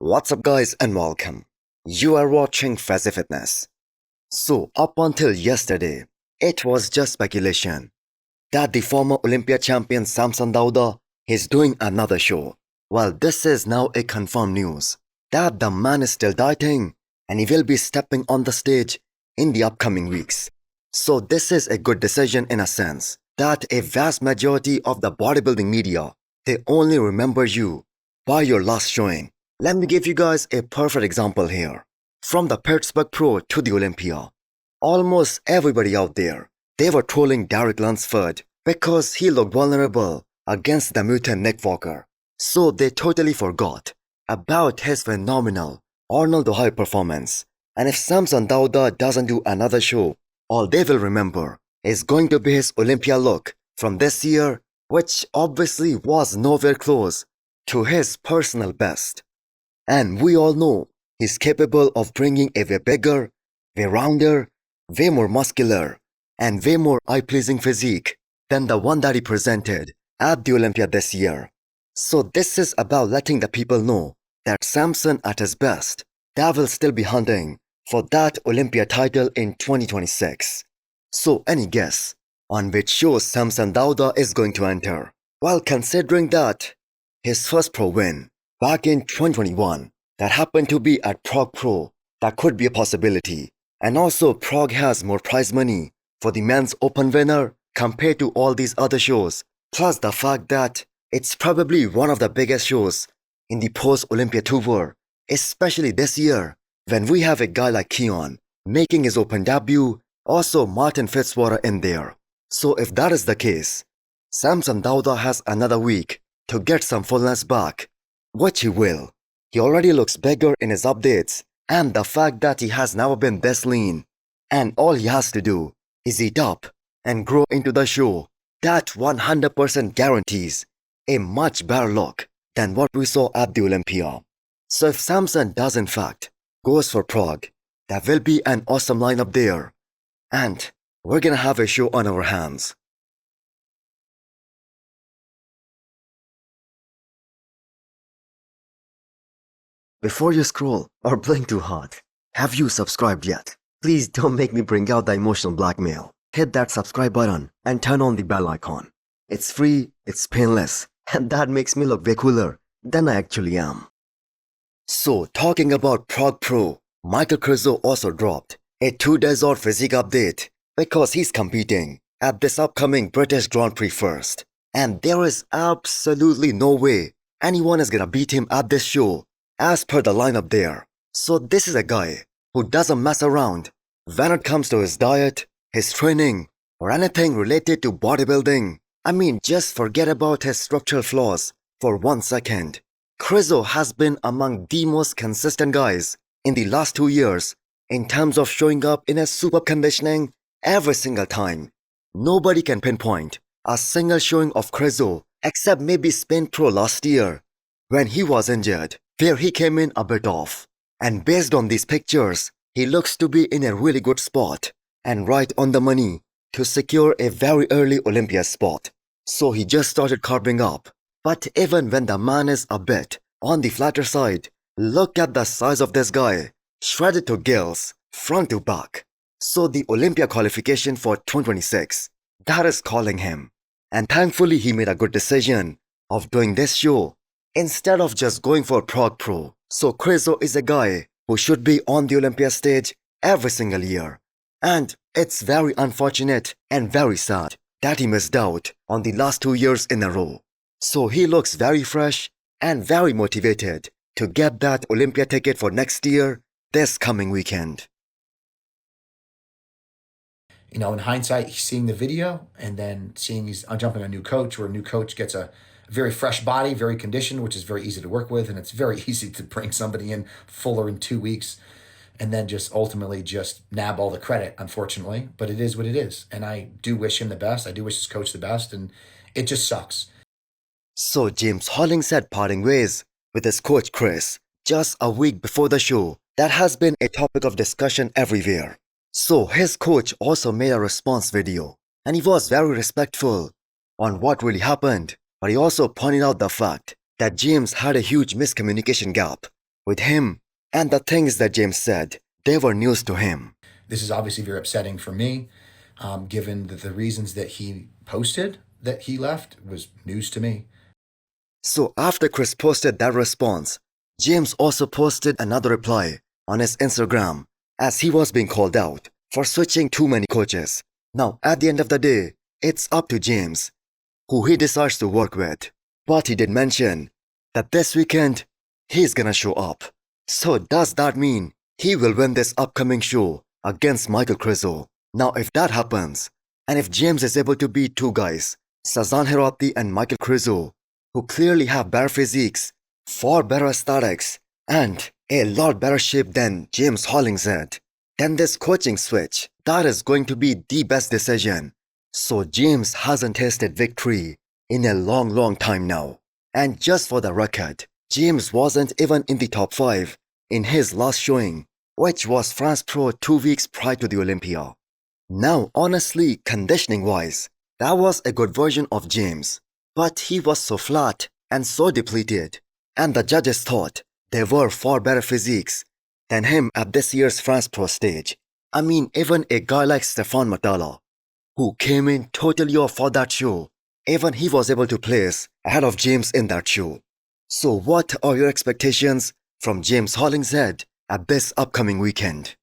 What's up guys and welcome. You are watching Fazi Fitness. So up until yesterday, it was just speculation that the former Olympia champion Samson Dauda is doing another show. Well, this is now a confirmed news that the man is still dieting and he will be stepping on the stage in the upcoming weeks. So this is a good decision in a sense that a vast majority of the bodybuilding media, they only remember you by your last showing. Let me give you guys a perfect example here. From the Prague Pro to the Olympia, almost everybody out there, they were trolling Derek Lunsford because he looked vulnerable against the mutant Nick Walker. So they totally forgot about his phenomenal Arnold high performance. And if Samson Dauda doesn't do another show, all they will remember is going to be his Olympia look from this year, which obviously was nowhere close to his personal best. And we all know he's capable of bringing a way bigger, way rounder, way more muscular, and way more eye-pleasing physique than the one that he presented at the Olympia this year. So this is about letting the people know that Samson at his best, that will still be hunting for that Olympia title in 2026. So any guess on which show Samson Dauda is going to enter? Well, considering that his first pro win back in 2021, that happened to be at Prague Pro, that could be a possibility. And also Prague has more prize money for the men's open winner compared to all these other shows. Plus the fact that it's probably one of the biggest shows in the post-Olympia tour, especially this year when we have a guy like Keon making his open debut, also Martin Fitzwater in there. So if that is the case, Samson Dauda has another week to get some fullness back, which he will. He already looks bigger in his updates, and the fact that he has never been this lean, and all he has to do is eat up and grow into the show, that 100% guarantees a much better look than what we saw at the Olympia. So if Samson does in fact goes for Prague, there will be an awesome lineup there, and we're gonna have a show on our hands. Before you scroll or blink too hard, have you subscribed yet? Please don't make me bring out the emotional blackmail. Hit that subscribe button and turn on the bell icon. It's free, it's painless, and that makes me look way cooler than I actually am. So talking about Prague Pro, Michal Krizo also dropped a 2 days old physique update because he's competing at this upcoming British Grand Prix first. And there is absolutely no way anyone is gonna beat him at this show as per the lineup there. So this is a guy who doesn't mess around when it comes to his diet, his training, or anything related to bodybuilding. I mean, just forget about his structural flaws for 1 second. Krizo has been among the most consistent guys in the last 2 years in terms of showing up in a superb conditioning every single time. Nobody can pinpoint a single showing of Krizo except maybe Spain Pro last year when he was injured, where he came in a bit off. And based on these pictures, he looks to be in a really good spot and right on the money to secure a very early Olympia spot. So he just started carving up. But even when the man is a bit on the flatter side, look at the size of this guy, shredded to gills, front to back. So the Olympia qualification for 2026, that is calling him. And thankfully he made a good decision of doing this show instead of just going for Prague Pro. So Krizo is a guy who should be on the Olympia stage every single year. And it's very unfortunate and very sad that he missed out on the last 2 years in a row. So he looks very fresh and very motivated to get that Olympia ticket for next year, this coming weekend. You know, in hindsight, seeing the video and then seeing he's jumping a new coach, where a new coach gets a very fresh body, very conditioned, which is very easy to work with. And it's very easy to bring somebody in fuller in 2 weeks and then just ultimately just nab all the credit, unfortunately. But it is what it is. And I do wish him the best. I do wish his coach the best. And it just sucks. So James Hollingshead parting ways with his coach Chris just a week before the show. That has been a topic of discussion everywhere. So his coach also made a response video and he was very respectful on what really happened. But he also pointed out the fact that James had a huge miscommunication gap with him, and the things that James said, they were news to him. This is obviously very upsetting for me, given that the reasons that he posted that he left was news to me. So after Chris posted that response, James also posted another reply on his Instagram as he was being called out for switching too many coaches. Now, at the end of the day, it's up to James who he decides to work with. But he did mention that this weekend he's gonna show up. So does that mean he will win this upcoming show against Michal Krizo? Now, if that happens, and if James is able to beat two guys, Sasan and Michal Krizo, who clearly have better physiques, far better aesthetics, and a lot better shape than James Hollingshead, then this coaching switch, that is going to be the best decision. So James hasn't tasted victory in a long time now. And just for the record, James wasn't even in the top 5 in his last showing, which was Prague Pro 2 weeks prior to the Olympia. Now, honestly, conditioning-wise, that was a good version of James, but he was so flat and so depleted, and the judges thought there were far better physiques than him at this year's Prague Pro stage. I mean, even a guy like Stefan Matala, who came in totally off for that show, even he was able to place ahead of James in that show. So what are your expectations from James Hollingshead at this upcoming weekend?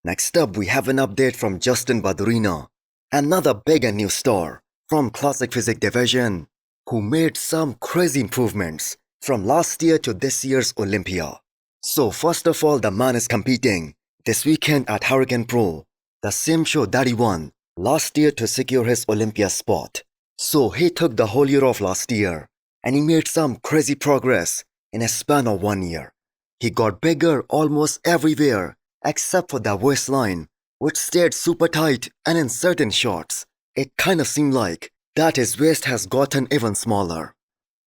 Next up, we have an update from Justin Badurina, another big and new star from Classic Physique division, who made some crazy improvements from last year to this year's Olympia. So first of all, the man is competing this weekend at Prague Pro, the same show that he won last year to secure his Olympia spot. So he took the whole year off last year and he made some crazy progress in a span of 1 year. He got bigger almost everywhere except for the waistline, which stayed super tight, and in certain shots, it kind of seemed like that his waist has gotten even smaller.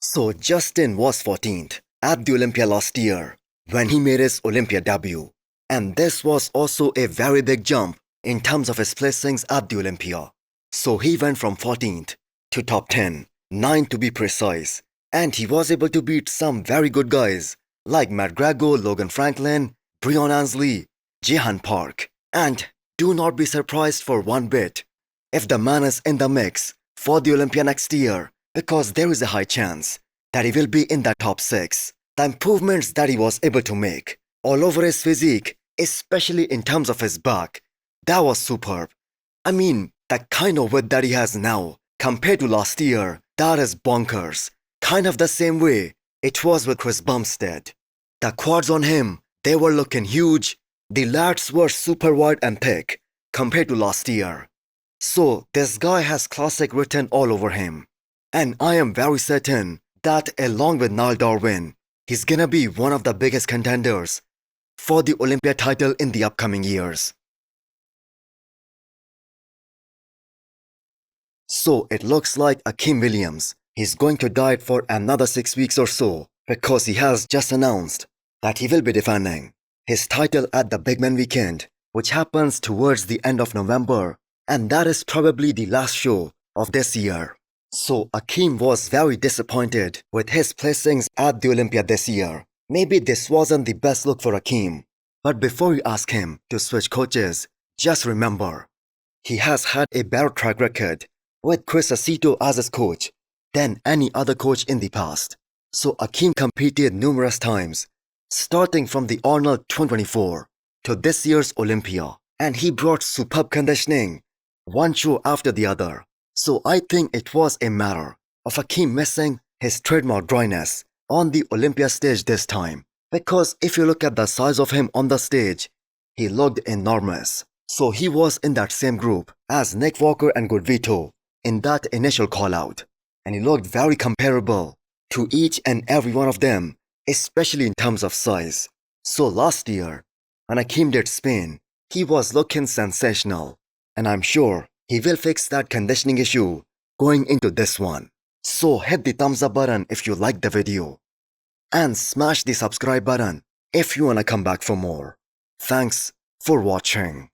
So Justin was 14th at the Olympia last year when he made his Olympia debut. And this was also a very big jump in terms of his placings at the Olympia. So he went from 14th to top 10, 9 to be precise, and he was able to beat some very good guys like Matt Grego, Logan Franklin, Breon Ansley, Jehan Park. And do not be surprised for one bit if the man is in the mix for the Olympia next year, because there is a high chance that he will be in the top 6. The improvements that he was able to make all over his physique, especially in terms of his back, that was superb. I mean, the kind of width that he has now compared to last year, that is bonkers. Kind of the same way it was with Chris Bumstead. The quads on him, they were looking huge. The lats were super wide and thick compared to last year. So this guy has classic written all over him. And I am very certain that along with Niall Darwin, he's gonna be one of the biggest contenders for the Olympia title in the upcoming years. So it looks like Akim Williams, he's going to diet for another 6 weeks or so, because he has just announced that he will be defending his title at the Big Man weekend, which happens towards the end of November, and that is probably the last show of this year. So Akim was very disappointed with his placings at the Olympia this year. Maybe this wasn't the best look for Akim, but before you ask him to switch coaches, just remember, he has had a better track record with Chris Aceto as his coach than any other coach in the past. So Akim competed numerous times, starting from the Arnold 2024 to this year's Olympia, and he brought superb conditioning, one show after the other. So I think it was a matter of Akim missing his trademark dryness on the Olympia stage this time, because if you look at the size of him on the stage, he looked enormous. So he was in that same group as Nick Walker and Good Vito in that initial call out, and he looked very comparable to each and every one of them, especially in terms of size. So last year, when Akim did Spain, he was looking sensational, and I'm sure he will fix that conditioning issue going into this one. So hit the thumbs up button if you liked the video, and smash the subscribe button if you wanna come back for more. Thanks for watching.